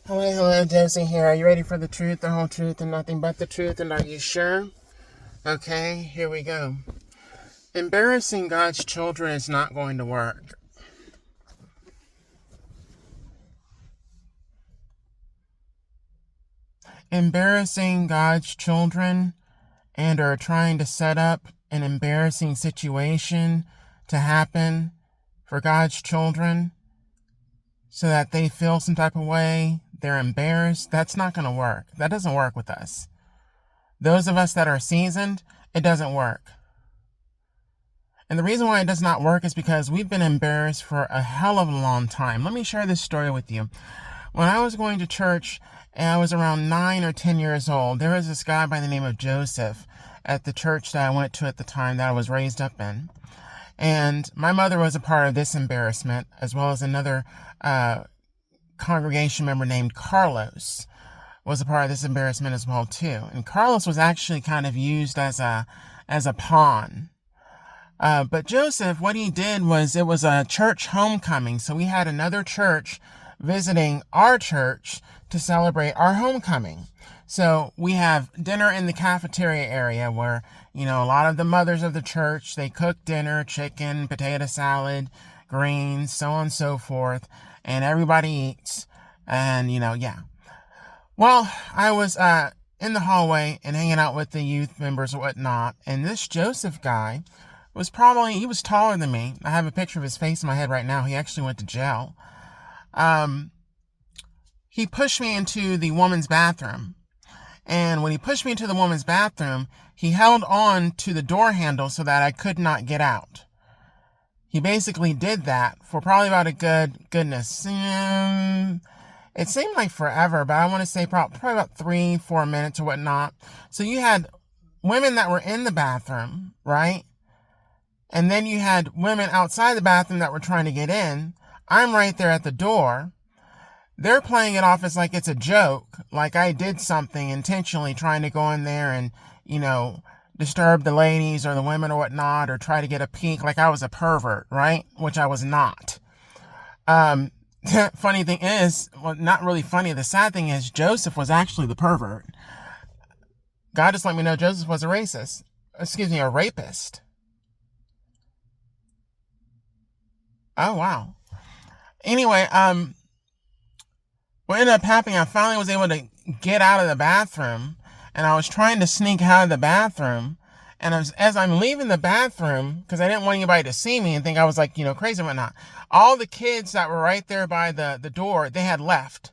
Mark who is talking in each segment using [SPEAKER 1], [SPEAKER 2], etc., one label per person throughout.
[SPEAKER 1] Hello, Josie here. Are you ready for the truth, the whole truth, and nothing but the truth? And are you sure? Okay, here we go. Embarrassing God's children is not going to work. Embarrassing God's children and are trying to set up an embarrassing situation to happen for God's children so that they feel some type of way, they're embarrassed. That's not going to work. That doesn't work with us. Those of us that are seasoned, it doesn't work. And the reason why it does not work is because we've been embarrassed for a hell of a long time. Let me share this story with you. When I was going to church, and I was around 9 or 10 years old, there was this guy by the name of Joseph at the church that I went to at the time that I was raised up in. And my mother was a part of this embarrassment, as well as another congregation member named Carlos was a part of this embarrassment as well too. And Carlos was actually kind of used as a pawn. But Joseph, what he did was, it was a church homecoming. So we had another church visiting our church to celebrate our homecoming. So we have dinner in the cafeteria area where, a lot of the mothers of the church, they cook dinner, chicken, potato salad, greens, so on and so forth. And everybody eats. And, yeah. Well, I was in the hallway and hanging out with the youth members or whatnot. And this Joseph guy he was taller than me. I have a picture of his face in my head right now. He actually went to jail. He pushed me into the woman's bathroom. And when he pushed me into the woman's bathroom, he held on to the door handle so that I could not get out. He basically did that for probably about it seemed like forever, but I want to say probably about 3-4 minutes or whatnot. So you had women that were in the bathroom, right? And then you had women outside the bathroom that were trying to get in. I'm right there at the door. They're playing it off as like it's a joke, like I did something intentionally trying to go in there and, disturb the ladies or the women or whatnot, or try to get a peek like I was a pervert, right? Which I was not. Funny thing is, well, not really funny. The sad thing is Joseph was actually the pervert. God just let me know Joseph was a rapist. Oh, wow. Anyway, what ended up happening, I finally was able to get out of the bathroom, and I was trying to sneak out of the bathroom, and as I'm leaving the bathroom, because I didn't want anybody to see me and think I was like, crazy and whatnot, all the kids that were right there by the door, they had left.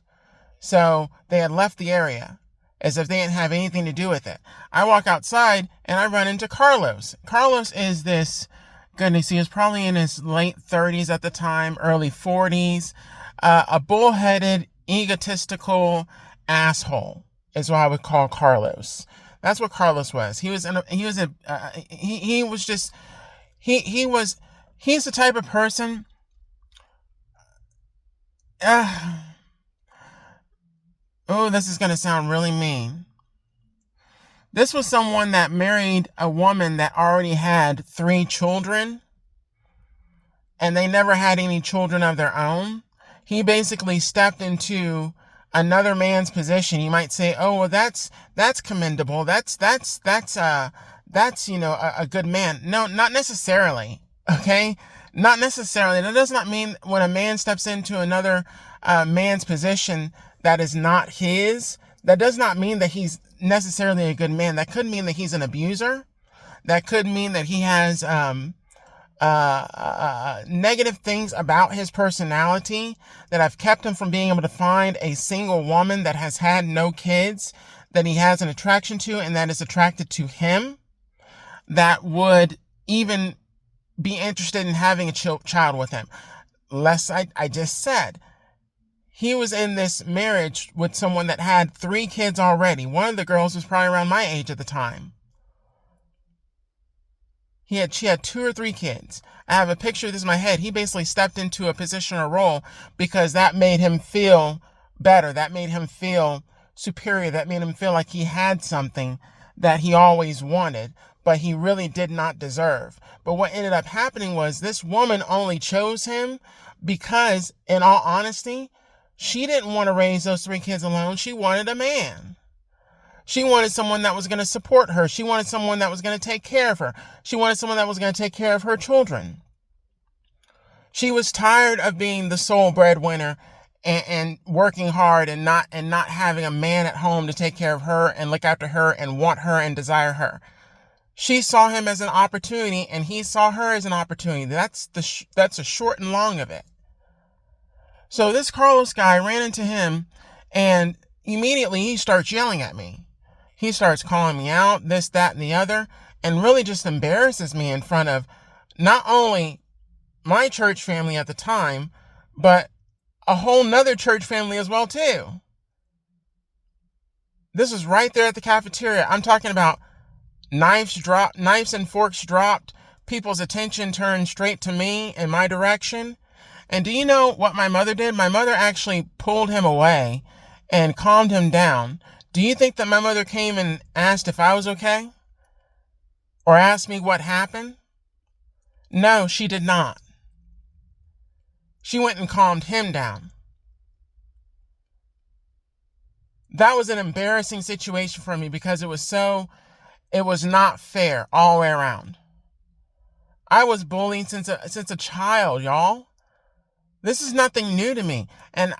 [SPEAKER 1] So they had left the area as if they didn't have anything to do with it. I walk outside, and I run into Carlos. Carlos is this, goodness, he was probably in his late 30s at the time, early 40s, a bullheaded, egotistical asshole is what I would call Carlos. That's what Carlos was. He's the type of person. This is going to sound really mean. This was someone that married a woman that already had 3 children, and they never had any children of their own. He basically stepped into another man's position. You might say, "Oh, well, that's commendable. That's a good man." No, not necessarily. Okay, not necessarily. That does not mean when a man steps into another man's position that is not his. That does not mean that he's necessarily a good man. That could mean that he's an abuser. That could mean that he has negative things about his personality that have kept him from being able to find a single woman that has had no kids, that he has an attraction to and that is attracted to him, that would even be interested in having a child with him. I just said, he was in this marriage with someone that had 3 kids already. One of the girls was probably around my age at the time. She had 2 or 3 kids. I have a picture of this in my head. He basically stepped into a position or role because that made him feel better. That made him feel superior. That made him feel like he had something that he always wanted, but he really did not deserve. But what ended up happening was this woman only chose him because, in all honesty, She didn't want to raise those 3 kids alone. She wanted a man. She wanted someone that was going to support her. She wanted someone that was going to take care of her. She wanted someone that was going to take care of her children. She was tired of being the sole breadwinner and working hard and not having a man at home to take care of her and look after her and want her and desire her. She saw him as an opportunity, and he saw her as an opportunity. That's the short and long of it. So this Carlos guy ran into him, and immediately he starts yelling at me. He starts calling me out, this, that, and the other, and really just embarrasses me in front of not only my church family at the time, but a whole nother church family as well too. This was right there at the cafeteria. I'm talking about knives and forks dropped, people's attention turned straight to me in my direction. And do you know what my mother did? My mother actually pulled him away and calmed him down. Do you think that my mother came and asked if I was okay? Or asked me what happened? No, she did not. She went and calmed him down. That was an embarrassing situation for me because it was not fair all the way around. I was bullied since a child, y'all. This is nothing new to me. And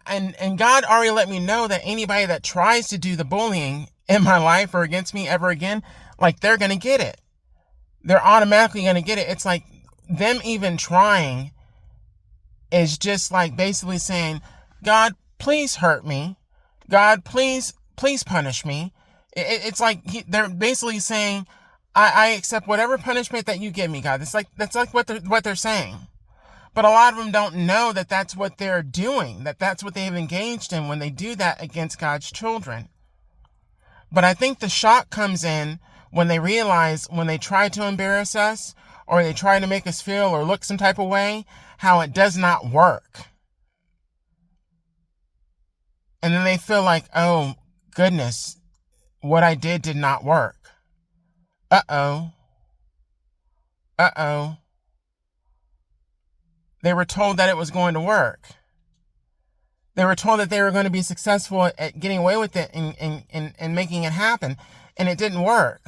[SPEAKER 1] God already let me know that anybody that tries to do the bullying in my life or against me ever again, like, they're going to get it. They're automatically going to get it. It's like them even trying is just like basically saying, God, please hurt me. God, please punish me. It's like they're basically saying, I accept whatever punishment that you give me, God. That's like what they're saying. But a lot of them don't know that that's what they're doing, that's what they've engaged in when they do that against God's children. But I think the shock comes in when they realize, when they try to embarrass us or they try to make us feel or look some type of way, how it does not work. And then they feel like, oh, goodness, what I did not work. Uh-oh. They were told that it was going to work. They were told that they were going to be successful at getting away with it and making it happen, and it didn't work.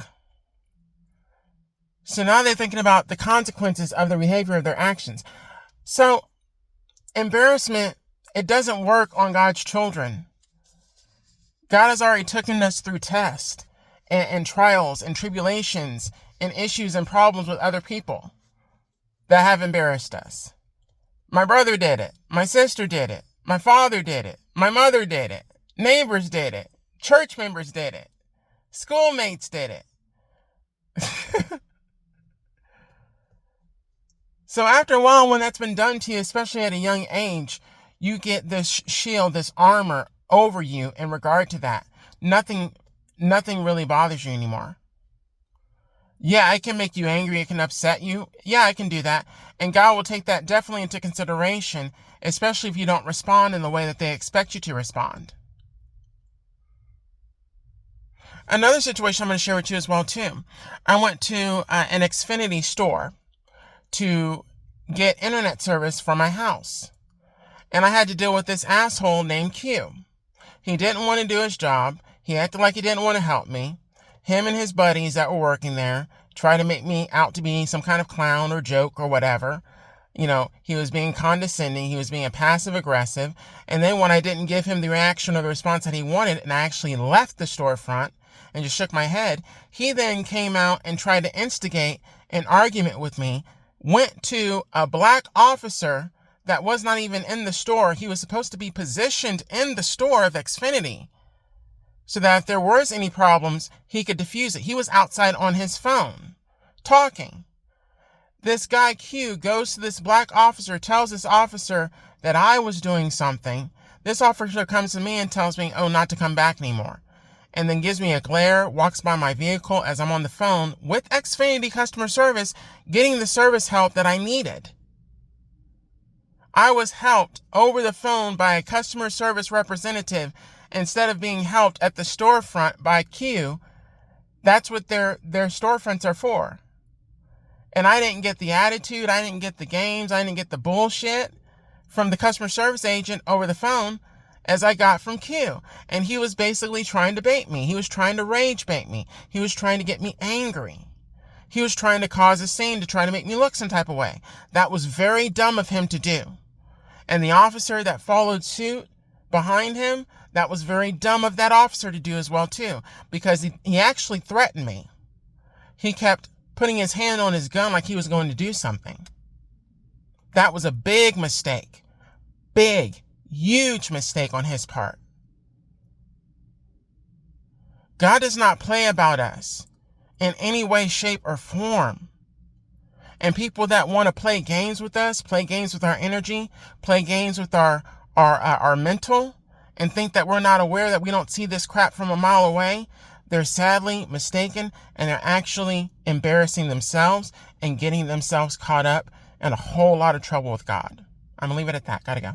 [SPEAKER 1] So now they're thinking about the consequences of the behavior of their actions. So embarrassment, it doesn't work on God's children. God has already taken us through tests and trials and tribulations and issues and problems with other people that have embarrassed us. My brother did it. My sister did it. My father did it. My mother did it. Neighbors did it. Church members did it. Schoolmates did it. So after a while, when that's been done to you, especially at a young age, you get this shield, this armor over you in regard to that. Nothing really bothers you anymore. Yeah, I can make you angry. It can upset you. Yeah, I can do that. And God will take that definitely into consideration, especially if you don't respond in the way that they expect you to respond. Another situation I'm going to share with you as well, too. I went to an Xfinity store to get internet service for my house. And I had to deal with this asshole named Q. He didn't want to do his job. He acted like he didn't want to help me. Him and his buddies that were working there tried to make me out to be some kind of clown or joke or whatever. You know, he was being condescending. He was being passive aggressive. And then when I didn't give him the reaction or the response that he wanted, and I actually left the storefront and just shook my head, he then came out and tried to instigate an argument with me, went to a black officer that was not even in the store. He was supposed to be positioned in the store of Xfinity, so that if there was any problems, he could diffuse it. He was outside on his phone, talking. This guy Q goes to this black officer, tells this officer that I was doing something. This officer comes to me and tells me, oh, not to come back anymore. And then gives me a glare, walks by my vehicle as I'm on the phone with Xfinity customer service, getting the service help that I needed. I was helped over the phone by a customer service representative instead of being helped at the storefront by Q. That's what their storefronts are for. And I didn't get the attitude, I didn't get the games, I didn't get the bullshit from the customer service agent over the phone. as I got from Q. And he was basically trying to bait me. He was trying to rage bait me. He was trying to get me angry. He was trying to cause a scene to try to make me look some type of way. That was very dumb of him to do. And the officer that followed suit behind him, that was very dumb of that officer to do as well too, because he actually threatened me. He kept putting his hand on his gun like he was going to do something. That was a big mistake. Big, huge mistake on his part. God does not play about us in any way, shape, or form. And people that want to play games with us, play games with our energy, play games with our mental, and think that we're not aware that we don't see this crap from a mile away, they're sadly mistaken, and they're actually embarrassing themselves and getting themselves caught up in a whole lot of trouble with God. I'm going to leave it at that. Gotta go.